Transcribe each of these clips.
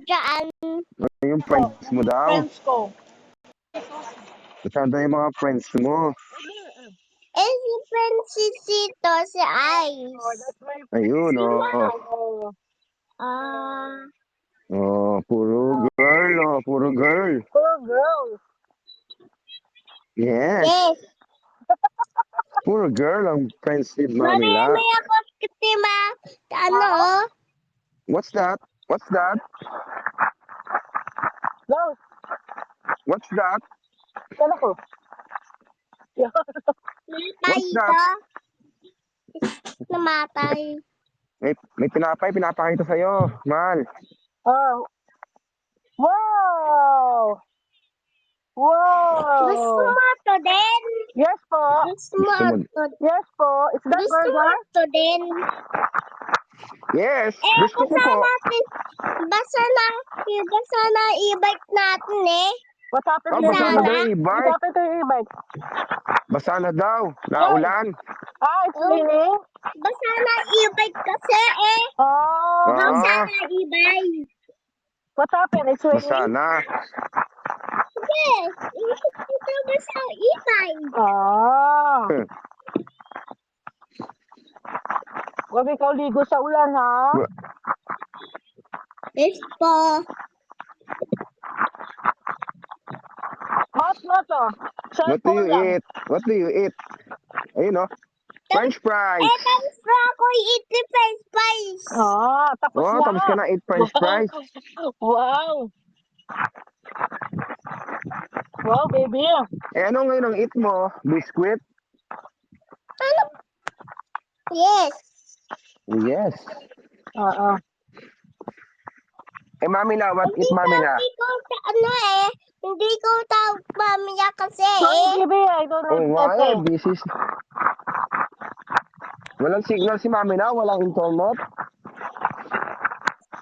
dyan. Yung friends mo daw. Friends ko. Nasaan daw yung mga friends mo? Eh, si Francisito, si Ice. That's my Ayun, oh. Ah, Oh, puro girl, oh. Puro girl. Poor girls. Yes. yes. Puro girl ang friends with Mami, Mamila. may ako kitima. Ano? What's that? What's that? Girls. What's that? Yan ako. Namatay What's that? ito. Namatay. May pinapakita sa'yo, Mal. Oh. Wow! Gusto Wow! mo to din? Yes po. Gusto mo Gusto mo? to Yes po. Is that Gusto mo burger? to din? Yes, Eh, gusto ko po. basta na i-bike natin eh. What happened Oh, to basa your na daw e-bike? yung What e-bike. happened to your e-bike? Basa na daw. Naulan. It's raining? Basta na i-bike kasi eh. Oh. Basta Ah, na i-bike. What happened? It's basa raining? na. Yes, ito basta i-bike. Ah. Huwag ikaw ligo sa ulan, ha? Yes po. Hot na to. What do you Cellphone lang. eat? What do you eat? Ayun, oh. French fries. Eh, tapos pa ako i-eat french fries. Tapos Oh, na. tapos ka na eat french fries. Wow. Wow, baby. Eh, ano ngayon ang eat mo? Biscuit? Ano? Yes. Yes. Oo. Eh, Mamila, what eat Mamila? Hindi ko hindi ko tawag pamilya kasi Sorry, eh. baby. I don't Oh, like nga that. eh, busy. Walang signal si Mamila, walang internet.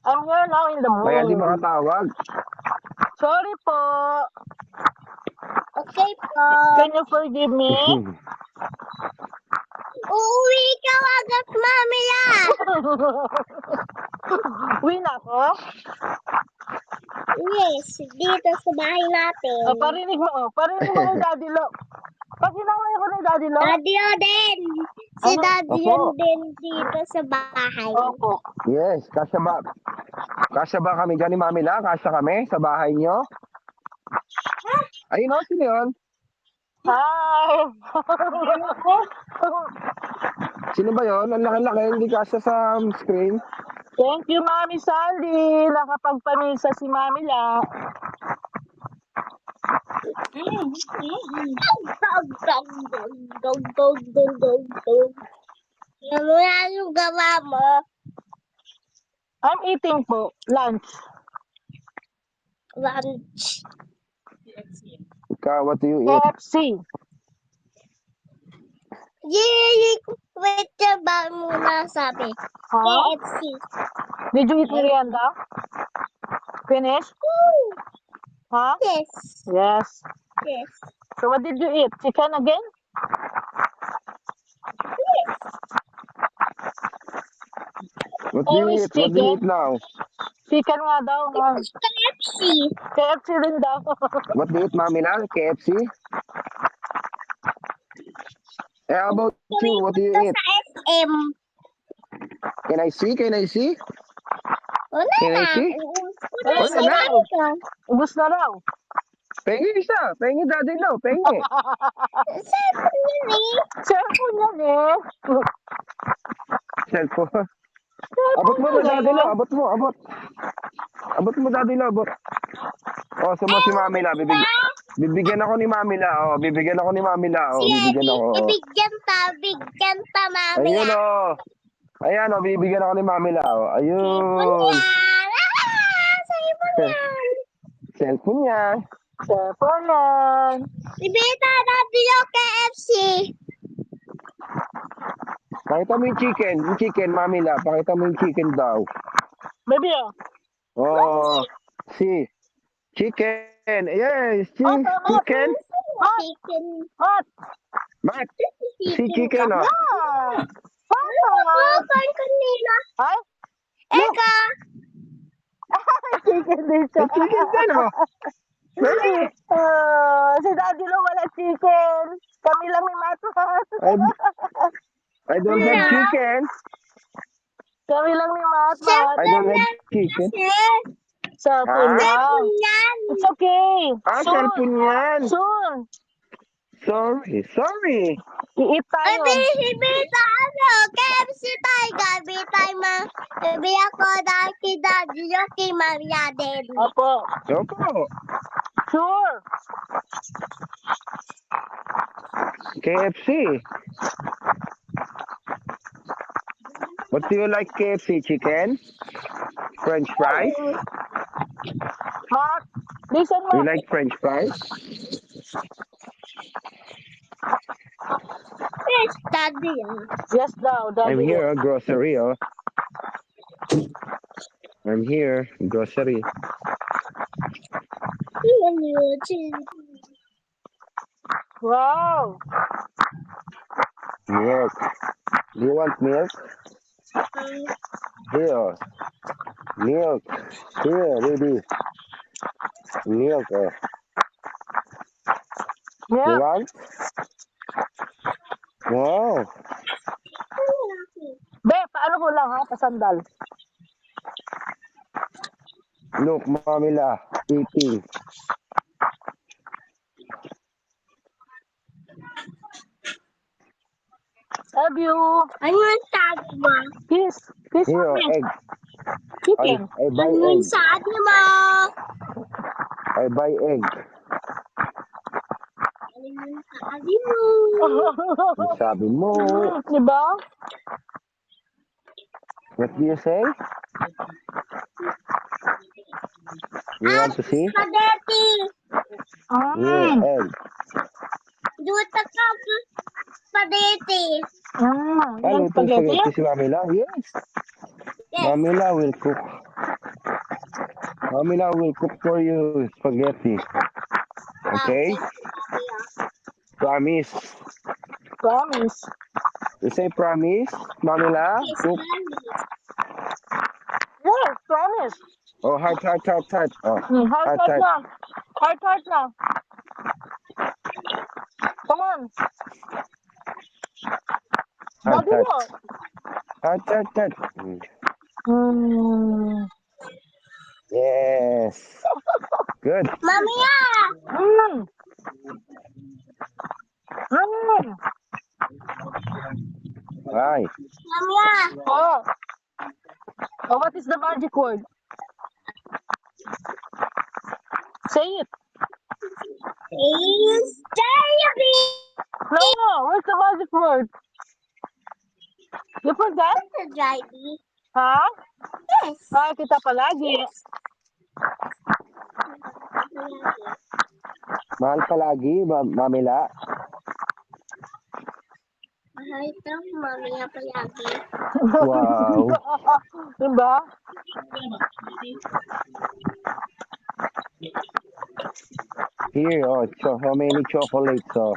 I'm here now in the Kaya di mood. makatawag. Sorry po. Okay po. Can you forgive me? Uuwi ka agad, mamila. Win ako? Yes, dito sa bahay natin. Parinig mo. Parinig mo kay Daddy Lo. Pag hinaway ko ni Daddy Lo. Daddy din. Si Ano? Daddy Opo. din dito sa bahay. Opo. Yes, kasya ba kami dyan ni Mamila? Kasya kami sa bahay nyo? Ayun o, sino yun? Hi! Sino ba yun? Ang laki-laki, hindi kasya sa screen. Thank you, Mami Sandy. Nakapagpamisa si Mami La. Ano yan yung gawa mo? I'm eating po. Lunch. Lunch. Ikaw, what do you eat? KFC. Yay! Wait ka ba muna sabi? Huh? KFC. Did you eat merienda? Finish? Woo! Huh? Yes. Yes. Yes. So what did you eat? Chicken again? Yes. What do you Always eat? What do you eat chicken. now? Chicken nga daw. It's KFC. KFC rin daw. What do you eat, Mamila? KFC? Eh, how about you? What do you eat? Sa SM. Can I see? Can I see? Wala Can I na. see? Wala Wala na. Ubus na raw. Pengi isa. Pengi daddy daw. Pengi. Sabi niya eh. Cellphone yan eh. Cellphone. Abot mo na daddy lo. Abot mo. Abot. Abot mo daddy lo. Abot. Oh, sumo si Mamila. Bibigyan ako ni Mamila. Oh, bibigyan ako ni Mamila. Oh, bibigyan ako. Oh. Bigyan ta, mami. Ayun oh. Ayan oh, bibigyan ako ni Mamila. Oh. Ayun. Cellphone yan. Cellphone niya. Cellphone yan. Ibita natin yung KFC. Pakita mo yung chicken. Yung chicken, Mamila. Pakita mo yung chicken daw. Baby oh. Oh, si. Chicken. Yes, chicken. Chicken. Hot. Mat. Si chicken oh. Ah. Ano Hot. kanina? Ay? Eka. chicken din siya. May chicken din, oh. Dali. Si Daddy Lo wala chicken. Kami lang ni Matmat. I don't have chicken. Kami lang ni Matmat. I don't have chicken. Cellphone Ah? lang. Yan. It's okay. Ah, Soon. cellphone yan. Soon. Sorry. Iit Ay, tayo. bibita ano, KFC tayo, gabi tayo Gabi ako dahil kay Daddy yung kay Maria din. Opo. Opo. Sure. KFC. What do you like KFC? Chicken? French fries? Mark, listen Do mo. you like French fries? Yes, Daddy yan. Yes daw, I'm Daddy. here, grocery, oh. I'm here, grocery. Yan yun. Wow. Milk. Do you want milk? Here. Milk. Here, baby. Milk, oh. You Yeah. want? Wow. Be, paano ko lang ha, pasandal. Look, Mamila, eating. Love you. Ano yung sabi mo? Kiss. Kiss Here, me. egg. Chicken. I buy Ano yung egg. sabi mo? I buy egg. Ano yung sabi mo? Ang sabi mo. Diba? What do you say? You want to see? Spaghetti. Here, Mm. egg. Duta ka spaghetti. Yan Hello, to spaghetti. spaghetti si Mamila? Yes. Yes. Mamila will cook. Mamila will cook for you spaghetti. Okay? Promise. Promise. You say promise, Mamila? Yes, Cook. Yes, promise. Oh, heart. Oh, Heart, heart. heart na. Heart na. Come on. Heart. Daddy Lo. Heart. Mm. Yes. Good. Mamia! Mm. Mm. Right. Mamia! Oh. Oh, what is the magic word? Say it. Is baby! No. What's the magic word? You forgot? What's a baby? Ha? Yes. Ah, kita palagi. Mahal palagi, Mamila. Mahal ito, mamaya palagi. Wow. Diba? Here, oh, how many chocolates, oh.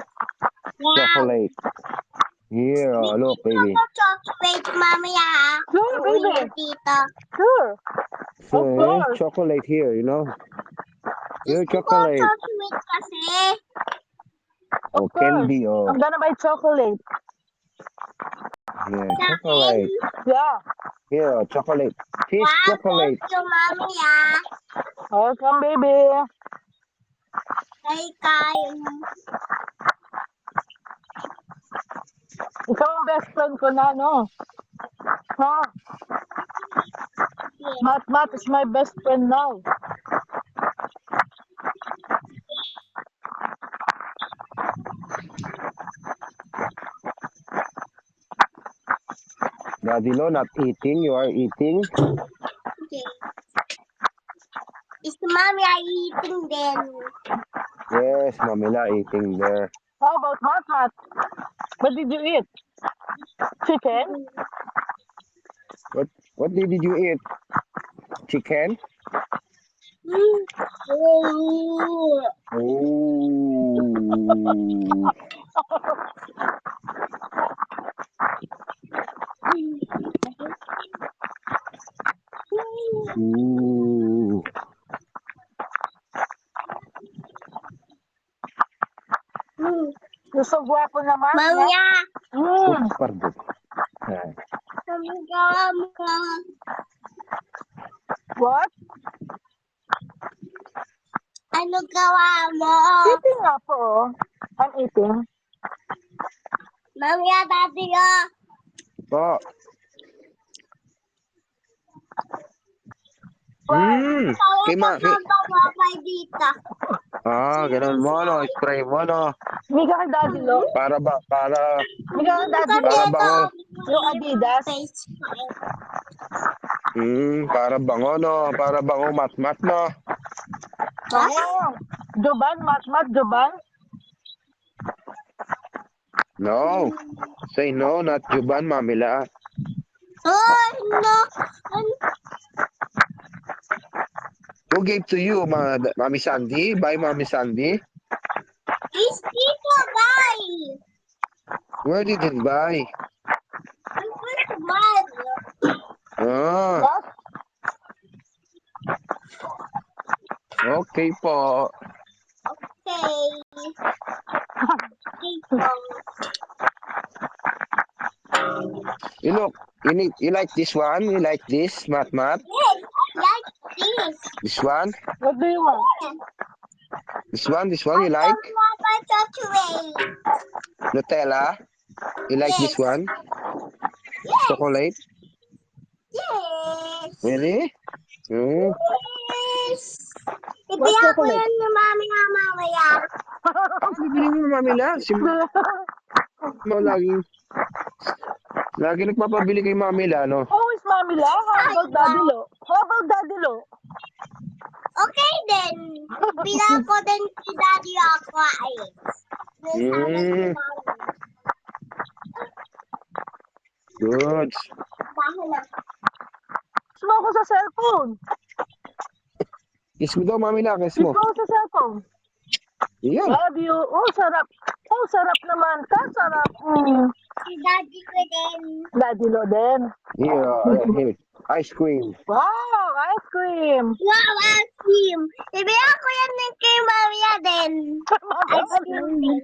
Chocolate. Here, oh, look, baby. Chocolate, mamaya. Sure, Uwi baby. mo dito. Sure. So, Of course. chocolate here, you know. Here, Gusto ko chocolate. chocolate kasi. Of Oh, course. candy, oh. I'm gonna buy chocolate. Yeah, Sa akin. chocolate. Yeah. Here, oh, chocolate. Cheese Wow, chocolate. thank you, mamaya. Welcome, baby. Kay. Ikaw ang best friend ko na, no? Ha? Mat is my best friend now. Daddy Lo, not eating. You are eating. Okay. Is mommy eating then? Yes, Mamila eating there. How about Mat? What did you eat? Chicken? What did you eat? Chicken? Oh. Oh. Ooh. So gwapo naman. Mamaya, Mm. Pardon. Yan. ano gawa mo? What? Ano gawa mo? Eating nga po. I'm eating. Mamaya, dati ko. Po. Why? Kay Ma, kay... Papay dito. Ganun mo, no? Spray mo, no? Miga kay Daddy Lo. Para ba, para... Miga kay Daddy Lo. Para bango. Yung Adidas. Para bango, no? Para bango, mat-mat, no? Oh. Joban, mat-mat, Joban. No. Say no, not Juban, Mamila. Oh, no. Who gave to you, Mami Sandy? By Mami Sandy? Is dito, bye. Where did it buy? Ang Christmas. Ah, What? okay po. Okay. Dito. You like this one? You like this, mat-mat? Yes, I like this. This one? What do you want? This one you like? I want my chocolate. Nutella? You like this Yes. one? Yes. Chocolate? Yes. Really? Yes. What Ibigay ko chocolate? yan ni mami nga mamaya. Ang bibili mo na Mamila. Si mo lagi nagpapabili kay Mamila, no? Who is Mami La? How about Daddy Lo? How about Daddy Lo? Okay then. Ibigay ko din si Daddy ako ay. Mm. Good. Dahil na. Kiss mo ako sa cellphone. Kiss mo daw, Mamila. Kiss Kiss mo. mo ako sa cellphone. Yan. Love you. Oh, sarap. Oh, sarap naman. Kasarap. Si Daddy ko din. Daddy Lo din. Here. Ice cream. Wow, ice cream. Wow, ice cream. Ibigay ko yan din kay mamaya din. Ice cream din.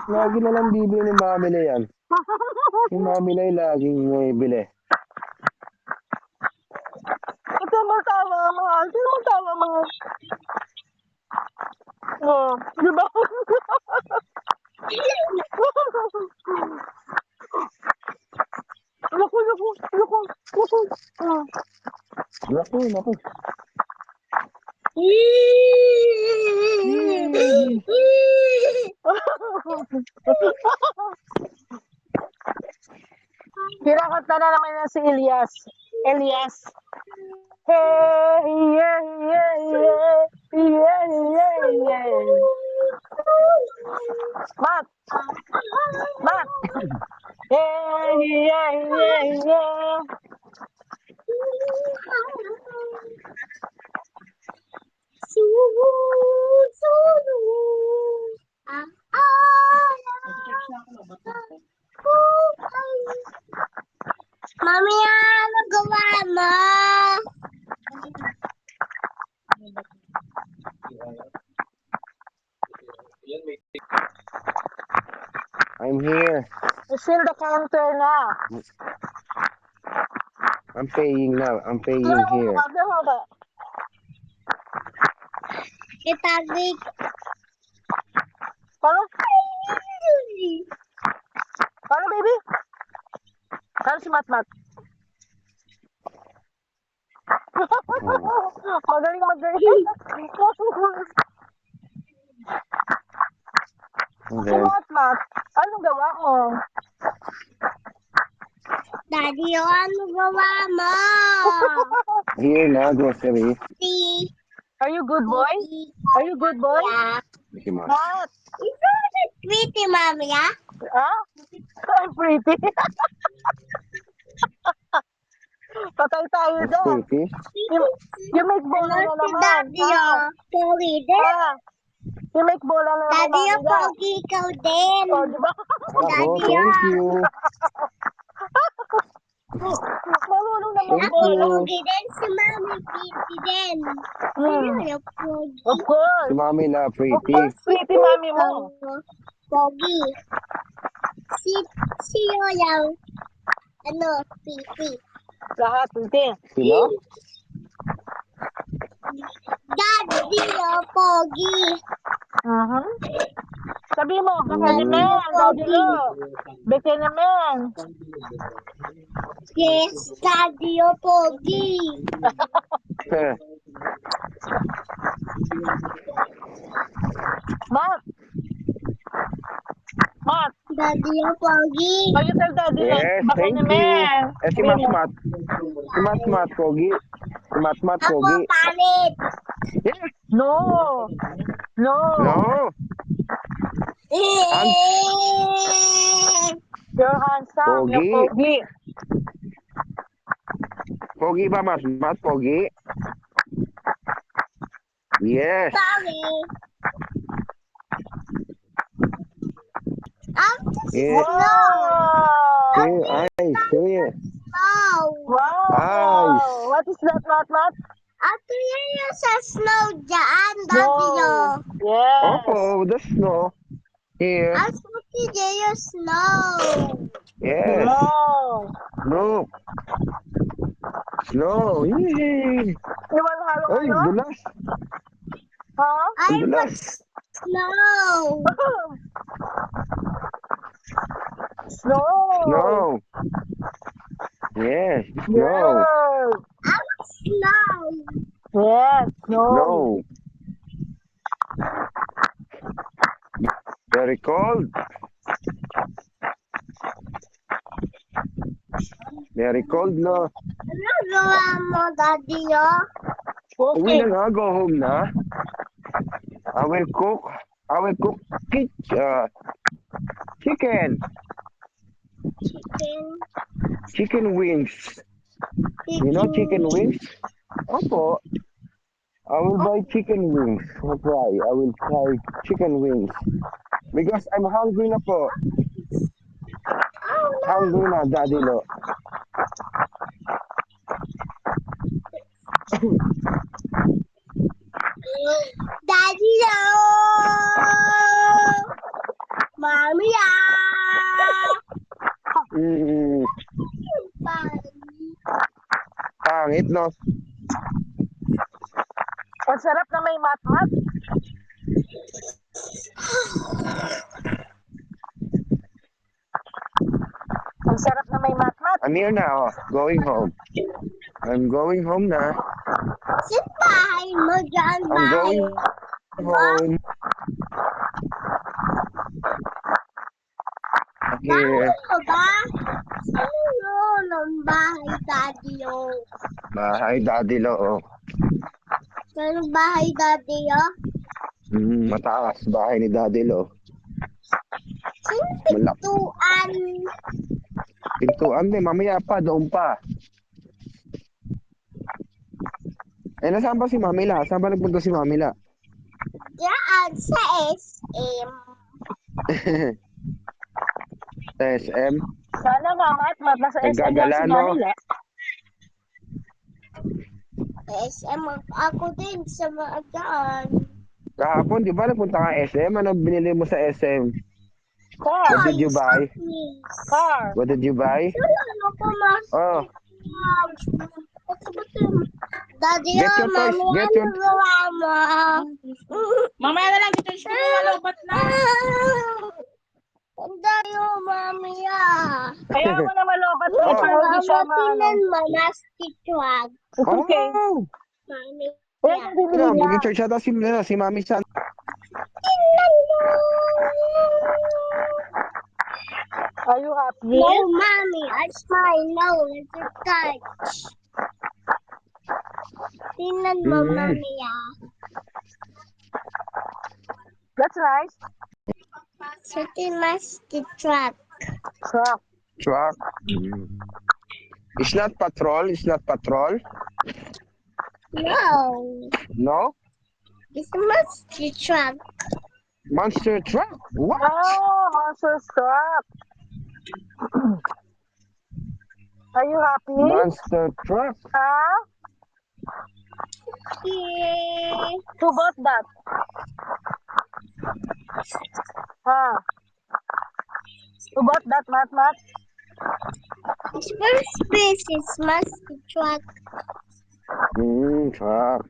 Lagi na lang bibili ni Mamila yan. Si Mamila ay laging may bili. Ito mo tawa mga. Ito mo tawa mga. Oh, di ba? Naku. Oh. Naku. Kinakanta na naman yan si Elias. Elias. Hey, yeah. Mat. Hey, yeah. Mami, ano gawa mo? I'm here. Seal the counter na. I'm paying now. I'm paying here. Itagay ko. Paano? Paano, baby? Paano si Mat? Magaling. Si Okay. Mat, anong gawa mo? Daddy, ano gawa mo? Here na, grocery. Si... Are you good boy? Are you good boy? Yeah. Mickey Mouse. Mat! Ito na pretty, mami, ah? Ah? I'm pretty. Patay tayo That's doon. pretty. You make bola na Si naman. Daddy, oh. Pogi din. Ah, you make bola na naman. Daddy, oh, Mami, ah. pogi ikaw din. Oh, di ba? Ako, thank you. Marunong naman Thank Ako, bola. you. pogi din. Si mami, pretty din. Hmm. Ano, pogi. Of course. Si Mami na Of pretty. course, pretty mami mo. Oh. Pogi. Si, si Yoyang, Pipi. Lahat, hindi. Sino? Daddy Pogi. Uh-huh. Sabi mo, baka Mm. naman, Daddy Lo. Beke naman. Yes, Daddy Pogi. Heh. Mat! Mat! Daddy Pogi. Oh, you tell Daddy Lo. Yes, Baka thank you. naman. Si Sabi mo, Matmat. Si Matmat, Pogi. Si Matmat, Ako Pogi. palit. Yeah. no. No. No. Hans. You're handsome. You're Pogi. pogi. Pogi ba, Matmat? Pogi? Yes. Sorry. I'm just Yes. Wow. See, slow. Wow. Nice. What is that, Mat? Ako yung sa snow dyan, Daddy Yo. Yes. Oh, the snow. Here. Ang suki dyan yung snow. Yes. Wow. Look. Snow. Yay. You want Ay, halo-halo? dulas. Huh? I Ang dulas. want snow. Snow. Snow. Yes. Snow. Yes. I want snow. Yes. Snow. Snow. Very cold. Very cold, no? Ano gawa mo, Daddy Yo? Uwi Okay. na nga, go home na. I will cook chicken. Chicken. Chicken wings. You know chicken wings? Opo. I will buy chicken wings. Try. I will try chicken wings. Because I'm hungry na po. Oh, no. Hungry na, Daddy Lo. Daddy Yo. Mommy Mm, pangit, no? Ang sarap na may mat-mat. Ang sarap na may mat-mat. I'm here now. Going home. I'm going home na. Sa bahay mo dyan, I'm bahay. going home. Bahay Here. mo ba? Sino ng bahay, Daddy Yo? Bahay, Daddy Lo. Oh. Sino bahay, Daddy Yo? Mataas. Bahay ni Daddy Lo. Sino Malak. pintuan? Pintuan din. Mamaya pa. Doon pa. Eh, nasaan ba si Mamila? Saan ba nagpunta si Mamila? Diyan sa SM. Sa SM? Sana nga mat-mat. Nasa SM lang si Nagagala, no? Manila. SM ako din sa mga daan. Kahapon, di ba nagpunta ka SM? Ano binili mo sa SM? Car. What did you buy? Car. What did you buy? Ano ko mas? Oh, Daddy, Get your toys, mami, get ano your- gawa mo? Mamaya na lang dito siya malupot na. Daddy, mami, Kaya mo na malobat mo. Oh. Para hindi siya Tinan mo, nastikwag. Okay. Oh! Mami, Yan ang binili Yeah, niya. mag-church ata si Mami San. tinan mo. Are you happy? No, mommy, I smile. No, let's touch. Tingnan mo, Mm. mami, That's nice. So, timas the truck. Truck. Truck. It's not patrol. It's not patrol. No, No? it's the truck. Monster truck. What? Oh, monster truck. Are you happy? Monster truck. Huh? Yeah. Who bought that? Huh? About that, Mat? His first species must be truck. Truck.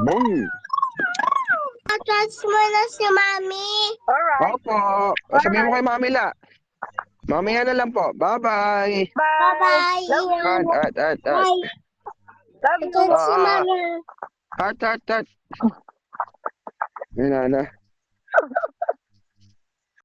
Boom. Atras mo na si Mami. Alright. Opo. Sabihin mo kay Mami La. Mamaya na lang po. Bye-bye. Bye-bye. Love you. At. Bye. Love you. Atras si Mami. At. Ayun na.